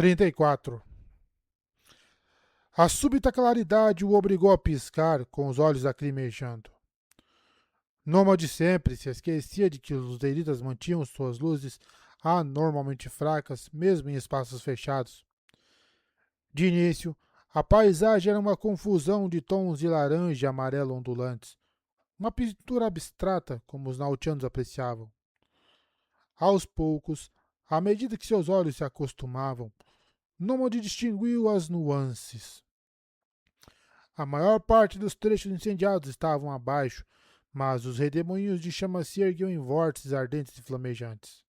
34. A súbita claridade o obrigou a piscar, com os olhos lacrimejando. Nômade sempre se esquecia de que os Deritas mantinham suas luzes anormalmente fracas, mesmo em espaços fechados. De início, a paisagem era uma confusão de tons de laranja e amarelo ondulantes, uma pintura abstrata, como os nautianos apreciavam. Aos poucos, à medida que seus olhos se acostumavam, Nômade distinguiu as nuances. A maior parte dos trechos incendiados estavam abaixo, mas os redemoinhos de chama se erguiam em vórtices ardentes e flamejantes.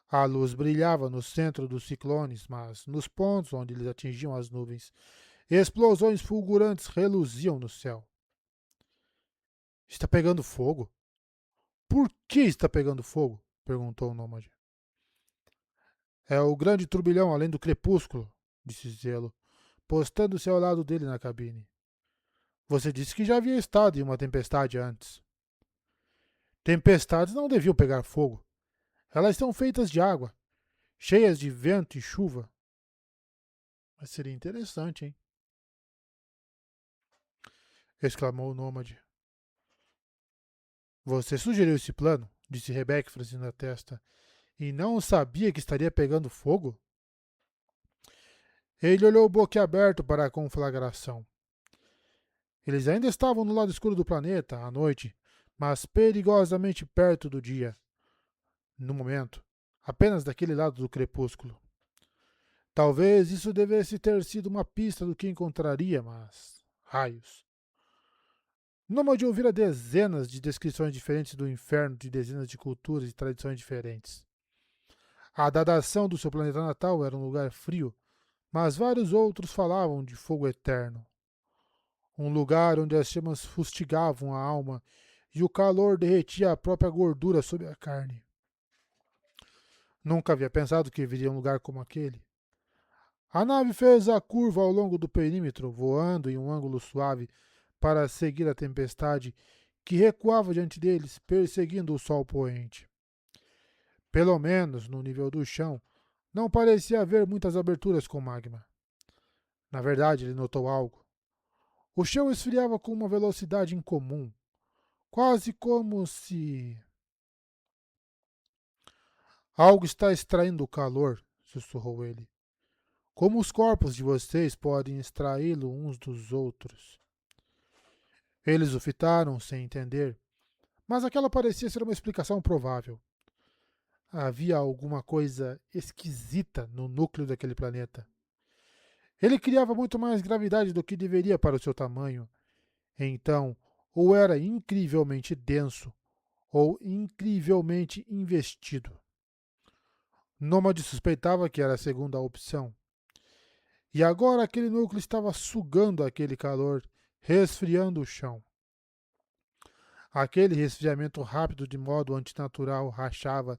A luz brilhava no centro dos ciclones, mas nos pontos onde eles atingiam as nuvens, explosões fulgurantes reluziam no céu. Está pegando fogo? Por que está pegando fogo? Perguntou o nômade. É o grande turbilhão além do crepúsculo, disse Zelo, postando-se ao lado dele na cabine. Você disse que já havia estado em uma tempestade antes. Tempestades não deviam pegar fogo. Elas são feitas de água, cheias de vento e chuva. Mas seria interessante, hein? Exclamou o nômade. Você sugeriu esse plano? Disse Rebecca, franzindo a testa. E não sabia que estaria pegando fogo? Ele olhou boquiaberto para a conflagração. Eles ainda estavam no lado escuro do planeta, à noite, mas perigosamente perto do dia. No momento, apenas daquele lado do crepúsculo. Talvez isso devesse ter sido uma pista do que encontraria, mas. Raios. Nômade ouvira dezenas de descrições diferentes do inferno de dezenas de culturas e tradições diferentes. A dadação do seu planeta natal era um lugar frio, mas vários outros falavam de fogo eterno. Um lugar onde as chamas fustigavam a alma e o calor derretia a própria gordura sob a carne. Nunca havia pensado que viria um lugar como aquele. A nave fez a curva ao longo do perímetro, voando em um ângulo suave para seguir a tempestade que recuava diante deles, perseguindo o sol poente. Pelo menos no nível do chão, não parecia haver muitas aberturas com magma. Na verdade, ele notou algo. O chão esfriava com uma velocidade incomum, quase como se. Algo está extraindo o calor, sussurrou ele. Como os corpos de vocês podem extraí-lo uns dos outros? Eles o fitaram sem entender, mas aquela parecia ser uma explicação provável. Havia alguma coisa esquisita no núcleo daquele planeta. Ele criava muito mais gravidade do que deveria para o seu tamanho. Então, ou era incrivelmente denso, ou incrivelmente investido. Nômade suspeitava que era a segunda opção. E agora aquele núcleo estava sugando aquele calor, resfriando o chão. Aquele resfriamento rápido de modo antinatural rachava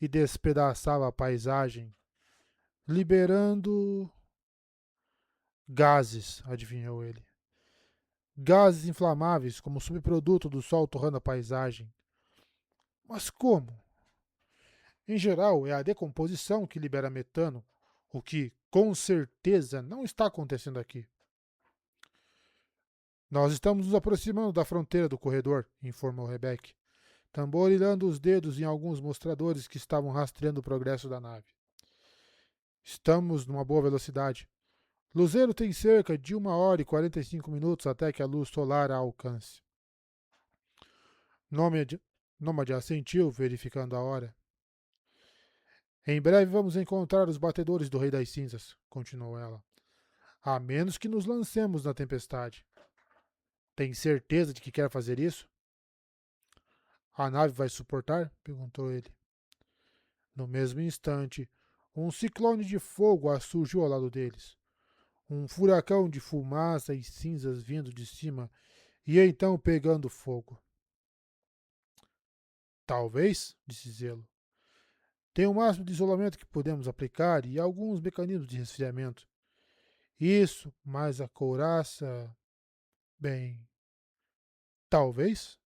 e despedaçava a paisagem, liberando gases, adivinhou ele. Gases inflamáveis como subproduto do sol torrando a paisagem. Mas como? Em geral, é a decomposição que libera metano, o que, com certeza, não está acontecendo aqui. Nós estamos nos aproximando da fronteira do corredor, informou Rebecca, tamborilando os dedos em alguns mostradores que estavam rastreando o progresso da nave. Estamos numa boa velocidade. Luzeiro tem cerca de 1 hora e 45 minutos até que a luz solar a alcance. Nômade, Nômade assentiu, verificando a hora. Em breve vamos encontrar os batedores do Rei das Cinzas, continuou ela. A menos que nos lancemos na tempestade. Tem certeza de que quer fazer isso? A nave vai suportar? Perguntou ele. No mesmo instante, um ciclone de fogo surgiu ao lado deles. Um furacão de fumaça e cinzas vindo de cima e então pegando fogo. Talvez, disse Zelo. Tem o máximo de isolamento que podemos aplicar e alguns mecanismos de resfriamento. Isso, mais a couraça. Bem, talvez.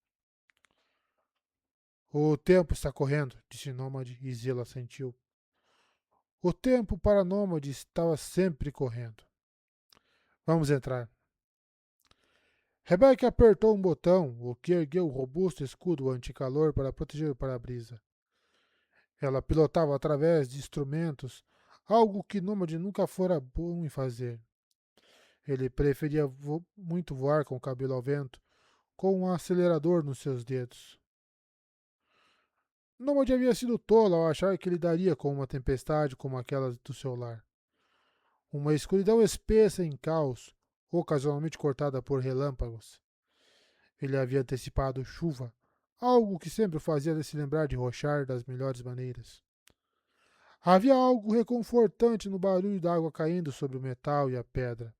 O tempo está correndo, disse Nômade e Zelo assentiu. O tempo para Nômade estava sempre correndo. Vamos entrar. Rebecca apertou um botão, o que ergueu o robusto escudo anticalor para proteger o para-brisa. Ela pilotava através de instrumentos, algo que Nômade nunca fora bom em fazer. Ele preferia muito voar com o cabelo ao vento, com um acelerador nos seus dedos. Nômade havia sido tolo ao achar que lidaria com uma tempestade como aquela do seu lar. Uma escuridão espessa em caos, ocasionalmente cortada por relâmpagos. Ele havia antecipado chuva, algo que sempre o fazia se lembrar de rochar das melhores maneiras. Havia algo reconfortante no barulho da água caindo sobre o metal e a pedra.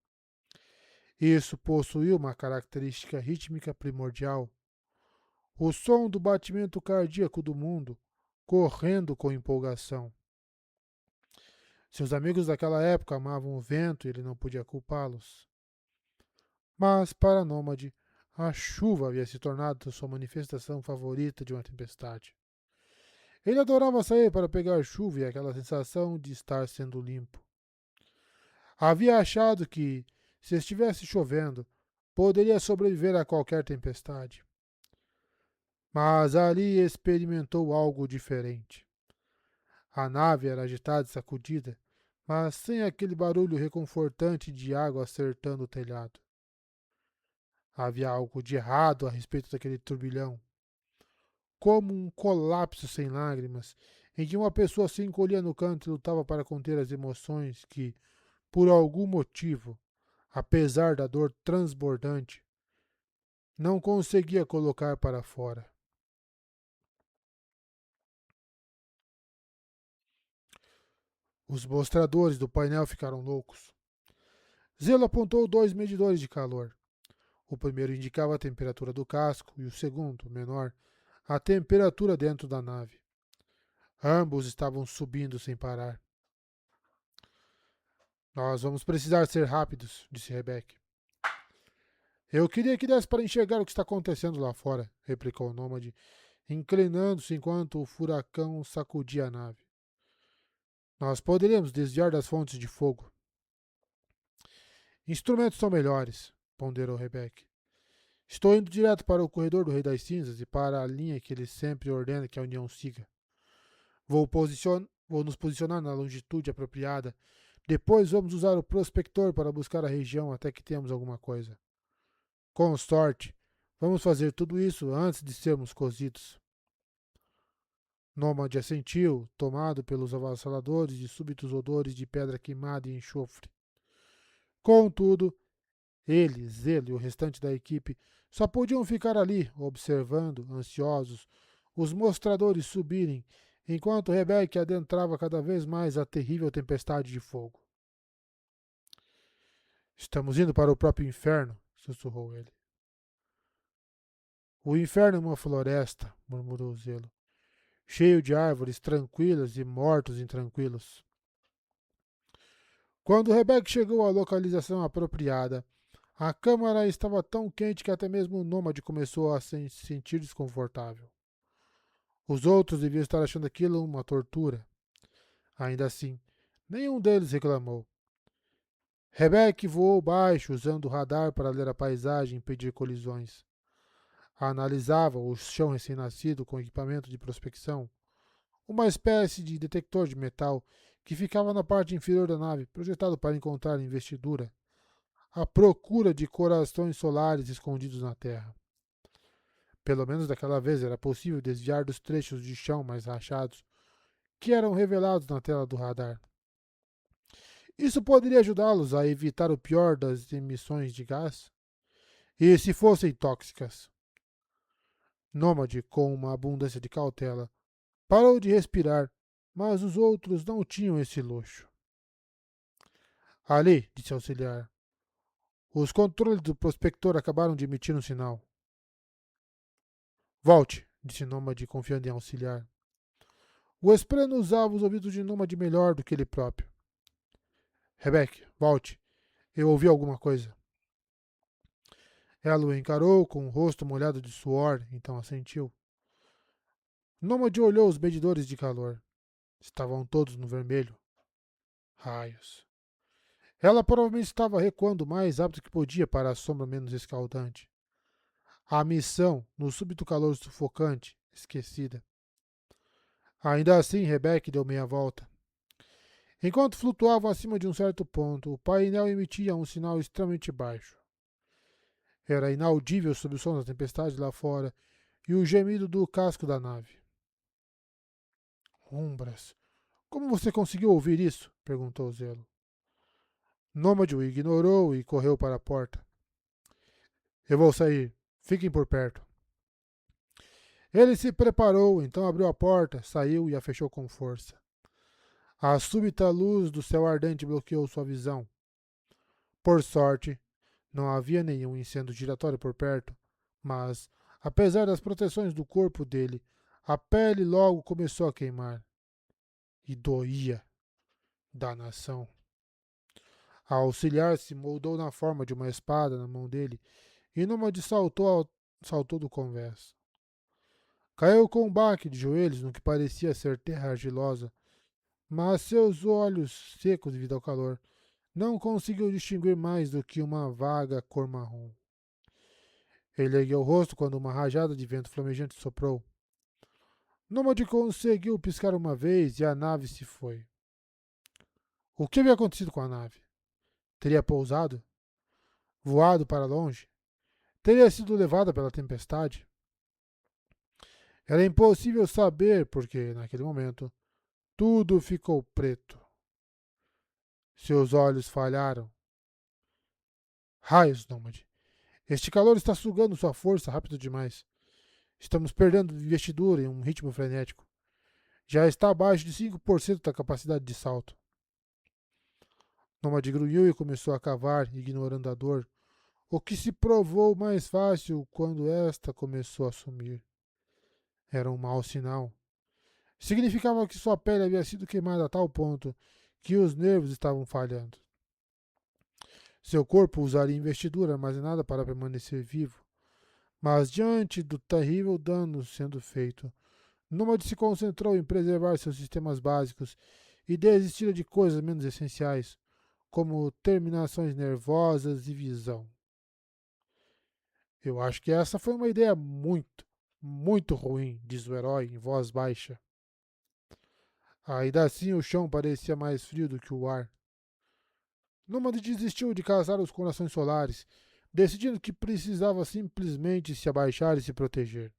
Isso possuía uma característica rítmica primordial, o som do batimento cardíaco do mundo, correndo com empolgação. Seus amigos daquela época amavam o vento e ele não podia culpá-los. Mas, para Nômade, a chuva havia se tornado sua manifestação favorita de uma tempestade. Ele adorava sair para pegar chuva e aquela sensação de estar sendo limpo. Havia achado que, se estivesse chovendo, poderia sobreviver a qualquer tempestade. Mas ali experimentou algo diferente. A nave era agitada e sacudida, mas sem aquele barulho reconfortante de água acertando o telhado. Havia algo de errado a respeito daquele turbilhão, como um colapso sem lágrimas, em que uma pessoa se encolhia no canto e lutava para conter as emoções que, por algum motivo, apesar da dor transbordante, não conseguia colocar para fora. Os mostradores do painel ficaram loucos. Zelo apontou dois medidores de calor. O primeiro indicava a temperatura do casco e o segundo, menor, a temperatura dentro da nave. Ambos estavam subindo sem parar. Nós vamos precisar ser rápidos, disse Rebecca. Eu queria que desse para enxergar o que está acontecendo lá fora, replicou o nômade, inclinando-se enquanto o furacão sacudia a nave. Nós poderíamos desviar das fontes de fogo. Instrumentos são melhores, ponderou Rebecca. Estou indo direto para o corredor do Rei das Cinzas e para a linha que ele sempre ordena que a União siga. Vou nos posicionar na longitude apropriada. Depois vamos usar o prospector para buscar a região até que tenhamos alguma coisa. Com sorte, vamos fazer tudo isso antes de sermos cozidos. Nômade assentiu, tomado pelos avassaladores e súbitos odores de pedra queimada e enxofre. Contudo, ele, Zelo e o restante da equipe só podiam ficar ali, observando, ansiosos, os mostradores subirem, enquanto Rebecca adentrava cada vez mais a terrível tempestade de fogo. Estamos indo para o próprio inferno, sussurrou ele. O inferno é uma floresta, murmurou Zelo, cheio de árvores tranquilas e mortos intranquilos. Quando Rebecca chegou à localização apropriada, a câmara estava tão quente que até mesmo o nômade começou a se sentir desconfortável. Os outros deviam estar achando aquilo uma tortura. Ainda assim, nenhum deles reclamou. Rebecca voou baixo, usando o radar para ler a paisagem e impedir colisões. Analisava o chão recém-nascido com equipamento de prospecção, uma espécie de detector de metal que ficava na parte inferior da nave, projetado para encontrar investidura, à procura de corações solares escondidos na Terra. Pelo menos daquela vez era possível desviar dos trechos de chão mais rachados que eram revelados na tela do radar. Isso poderia ajudá-los a evitar o pior das emissões de gás? E se fossem tóxicas? Nômade, com uma abundância de cautela, parou de respirar, mas os outros não tinham esse luxo. Ali, disse o auxiliar. Os controles do prospector acabaram de emitir um sinal. Volte, disse Nômade, confiando em auxiliar. O Espreno usava os ouvidos de Nômade melhor do que ele próprio. Rebecca, volte. Eu ouvi alguma coisa. Ela o encarou com o rosto molhado de suor, então assentiu. Nômade olhou os medidores de calor. Estavam todos no vermelho. Raios. Ela provavelmente estava recuando o mais rápido que podia para a sombra menos escaldante. A missão, no súbito calor sufocante, esquecida. Ainda assim, Rebecca deu meia volta. Enquanto flutuavam acima de um certo ponto, o painel emitia um sinal extremamente baixo. Era inaudível sob o som da tempestade lá fora e o gemido do casco da nave. Umbras. Como você conseguiu ouvir isso? Perguntou Zelo. Nômade o ignorou e correu para a porta. Eu vou sair. Fiquem por perto. Ele se preparou, então abriu a porta, saiu e a fechou com força. A súbita luz do céu ardente bloqueou sua visão. Por sorte, não havia nenhum incêndio giratório por perto, mas, apesar das proteções do corpo dele, a pele logo começou a queimar. E doía. Danação. A auxiliar se moldou na forma de uma espada na mão dele e Nômade saltou do convés. Caiu com um baque de joelhos no que parecia ser terra argilosa, mas seus olhos, secos devido ao calor, não conseguiu distinguir mais do que uma vaga cor marrom. Ele ergueu o rosto quando uma rajada de vento flamejante soprou. Nômade conseguiu piscar uma vez e a nave se foi. O que havia acontecido com a nave? Teria pousado? Voado para longe? Teria sido levada pela tempestade? Era impossível saber porque, naquele momento, tudo ficou preto. Seus olhos falharam. Raios, Nômade. Este calor está sugando sua força rápido demais. Estamos perdendo investidura em um ritmo frenético. Já está abaixo de 5% da capacidade de salto. Nômade grunhiu e começou a cavar, ignorando a dor, o que se provou mais fácil quando esta começou a sumir. Era um mau sinal. Significava que sua pele havia sido queimada a tal ponto que os nervos estavam falhando. Seu corpo usaria investidura armazenada para permanecer vivo, mas diante do terrível dano sendo feito, Nômade se concentrou em preservar seus sistemas básicos e desistir de coisas menos essenciais, como terminações nervosas e visão. Eu acho que essa foi uma ideia muito ruim, diz o herói em voz baixa. Ainda assim, o chão parecia mais frio do que o ar. Nômade desistiu de caçar os corações solares, decidindo que precisava simplesmente se abaixar e se proteger.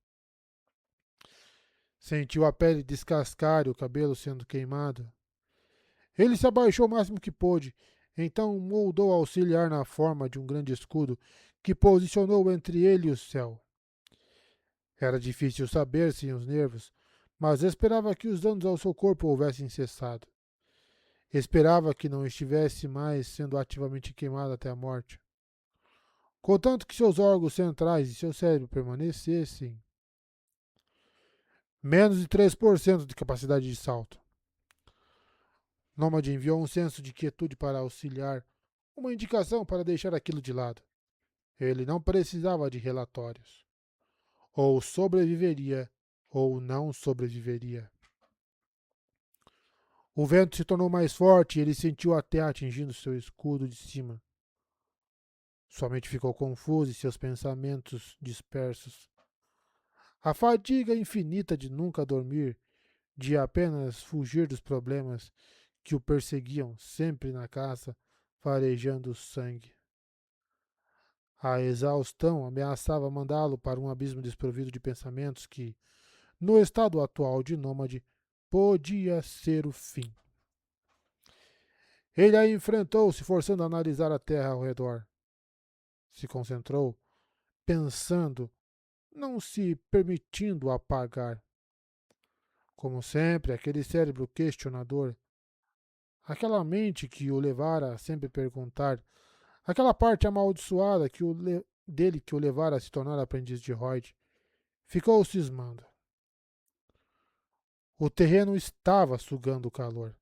Sentiu a pele descascar e o cabelo sendo queimado. Ele se abaixou o máximo que pôde, então moldou o auxiliar na forma de um grande escudo que posicionou entre ele e o céu. Era difícil saber sem os nervos, mas esperava que os danos ao seu corpo houvessem cessado. Esperava que não estivesse mais sendo ativamente queimado até a morte. Contanto que seus órgãos centrais e seu cérebro permanecessem. Menos de 3% de capacidade de salto. Nômade enviou um senso de quietude para auxiliar, uma indicação para deixar aquilo de lado. Ele não precisava de relatórios. Ou sobreviveria, ou não sobreviveria. O vento se tornou mais forte e ele sentiu a terra atingindo seu escudo de cima. Sua mente ficou confusa e seus pensamentos dispersos. A fadiga infinita de nunca dormir, de apenas fugir dos problemas que o perseguiam sempre na caça, farejando sangue. A exaustão ameaçava mandá-lo para um abismo desprovido de pensamentos que, no estado atual de Nômade, podia ser o fim. Ele a enfrentou, se forçando a analisar a terra ao redor. Se concentrou, pensando, não se permitindo apagar. Como sempre, aquele cérebro questionador, aquela mente que o levara a sempre perguntar, aquela parte amaldiçoada dele que o levara a se tornar aprendiz de Royd, ficou cismando. O terreno estava sugando o calor.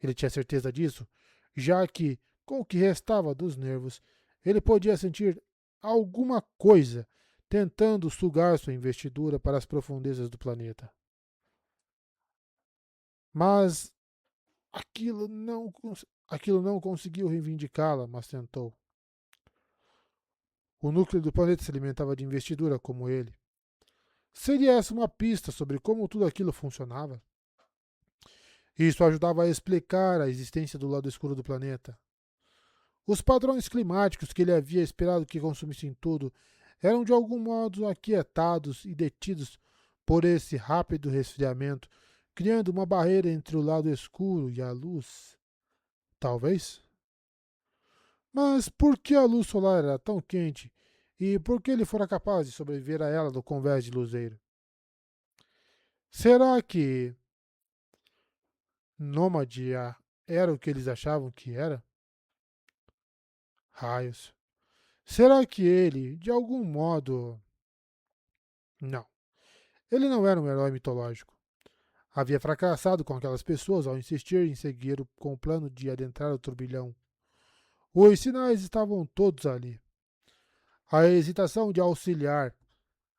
Ele tinha certeza disso, já que, com o que restava dos nervos, ele podia sentir alguma coisa tentando sugar sua investidura para as profundezas do planeta. Mas Aquilo não conseguiu reivindicá-la, mas tentou. O núcleo do planeta se alimentava de investidura como ele. Seria essa uma pista sobre como tudo aquilo funcionava? Isso ajudava a explicar a existência do lado escuro do planeta. Os padrões climáticos que ele havia esperado que consumissem tudo eram de algum modo aquietados e detidos por esse rápido resfriamento, criando uma barreira entre o lado escuro e a luz. Talvez? Mas por que a luz solar era tão quente e por que ele fora capaz de sobreviver a ela no convés de luzeiro? Será que Nômade era o que eles achavam que era? Raios. Será que ele, de algum modo. Não. Ele não era um herói mitológico. Havia fracassado com aquelas pessoas ao insistir em seguir com o plano de adentrar o turbilhão. Os sinais estavam todos ali. A hesitação de auxiliar,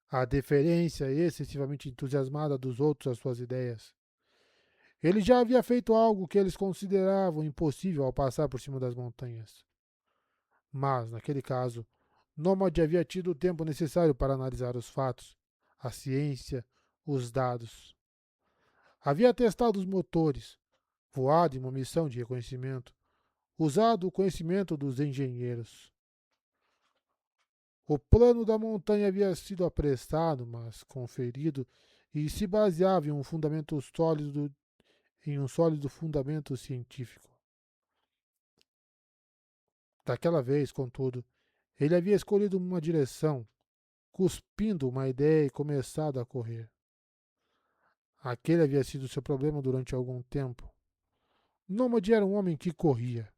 a deferência excessivamente entusiasmada dos outros às suas ideias. Ele já havia feito algo que eles consideravam impossível ao passar por cima das montanhas. Mas, naquele caso, Nômade havia tido o tempo necessário para analisar os fatos, a ciência, os dados. Havia testado os motores, voado em uma missão de reconhecimento, usado o conhecimento dos engenheiros. O plano da montanha havia sido apressado, mas conferido, e se baseava em um sólido fundamento científico. Daquela vez, contudo, ele havia escolhido uma direção, cuspindo uma ideia e começado a correr. Aquele havia sido seu problema durante algum tempo. Nômade era um homem que corria.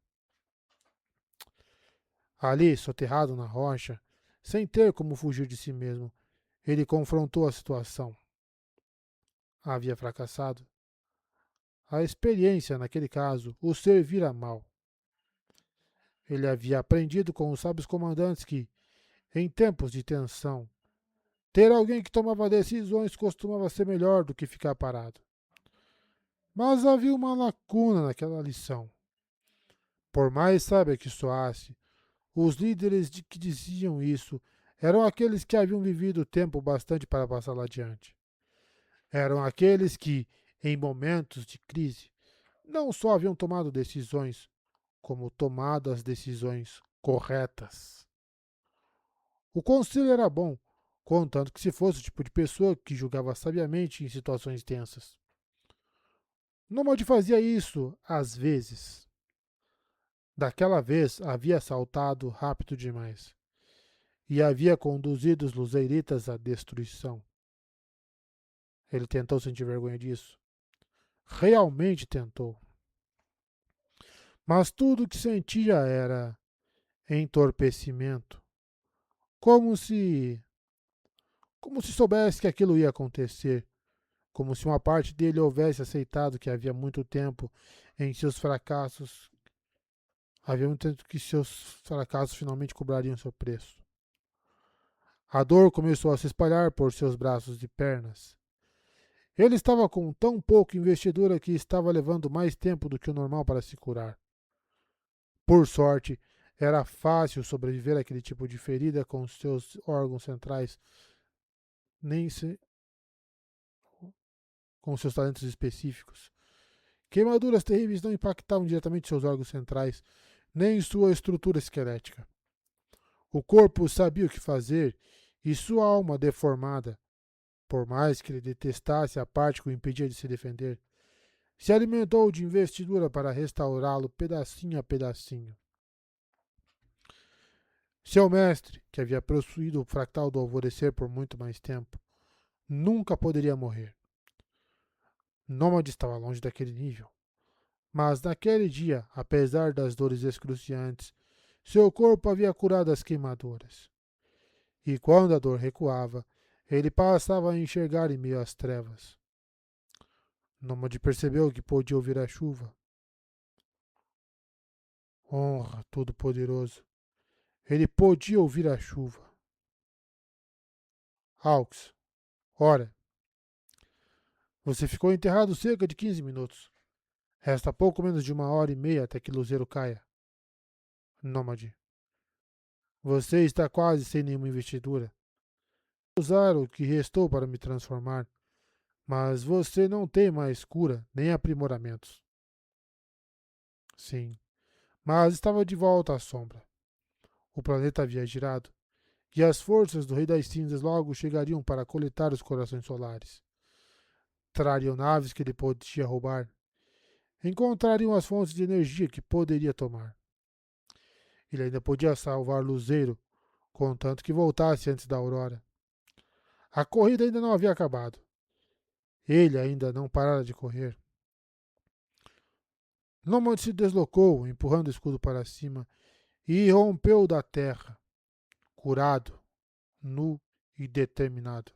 Ali, soterrado na rocha, sem ter como fugir de si mesmo, ele confrontou a situação. Havia fracassado. A experiência, naquele caso, o servira mal. Ele havia aprendido com os sábios comandantes que, em tempos de tensão, ter alguém que tomava decisões costumava ser melhor do que ficar parado. Mas havia uma lacuna naquela lição. Por mais sábia que soasse, os líderes que diziam isso eram aqueles que haviam vivido tempo bastante para passá-la adiante. Eram aqueles que, em momentos de crise, não só haviam tomado decisões, como tomado as decisões corretas. O conselho era bom, contanto que se fosse o tipo de pessoa que julgava sabiamente em situações tensas. Nomad fazia isso às vezes. Daquela vez havia saltado rápido demais e havia conduzido os luzeiritas à destruição. Ele tentou sentir vergonha disso. Realmente tentou. Mas tudo o que sentia era entorpecimento. Como se. Como se soubesse que aquilo ia acontecer. Como se uma parte dele houvesse aceitado que havia muito tempo em seus fracassos. Havia muito tempo que seus fracassos finalmente cobrariam seu preço. A dor começou a se espalhar por seus braços e pernas. Ele estava com tão pouca investidura que estava levando mais tempo do que o normal para se curar. Por sorte, era fácil sobreviver àquele tipo de ferida com seus órgãos centrais, nem se, com seus talentos específicos. Queimaduras terríveis não impactavam diretamente seus órgãos centrais, nem sua estrutura esquelética. O corpo sabia o que fazer e sua alma deformada, por mais que ele detestasse a parte que o impedia de se defender, se alimentou de investidura para restaurá-lo pedacinho a pedacinho. Seu mestre, que havia possuído o fractal do alvorecer por muito mais tempo, nunca poderia morrer. Nômade estava longe daquele nível. Mas naquele dia, apesar das dores excruciantes, seu corpo havia curado as queimaduras. E quando a dor recuava, ele passava a enxergar em meio às trevas. Nômade percebeu que podia ouvir a chuva. Honra, Todo-Poderoso. Ele podia ouvir a chuva. Hawks, ora, você ficou enterrado cerca de 15 minutos. Resta pouco menos de 1 hora e meia até que Luzeiro caia. Nômade. Você está quase sem nenhuma investidura. Vou usar o que restou para me transformar, mas você não tem mais cura nem aprimoramentos. Sim, mas estava de volta à sombra. O planeta havia girado, e as forças do Rei das Cinzas logo chegariam para coletar os corações solares. Trariam naves que ele podia roubar. Encontrariam as fontes de energia que poderia tomar. Ele ainda podia salvar Luzeiro, contanto que voltasse antes da aurora. A corrida ainda não havia acabado. Ele ainda não parara de correr. Nômade se deslocou, empurrando o escudo para cima, e rompeu da terra, curado, nu e determinado.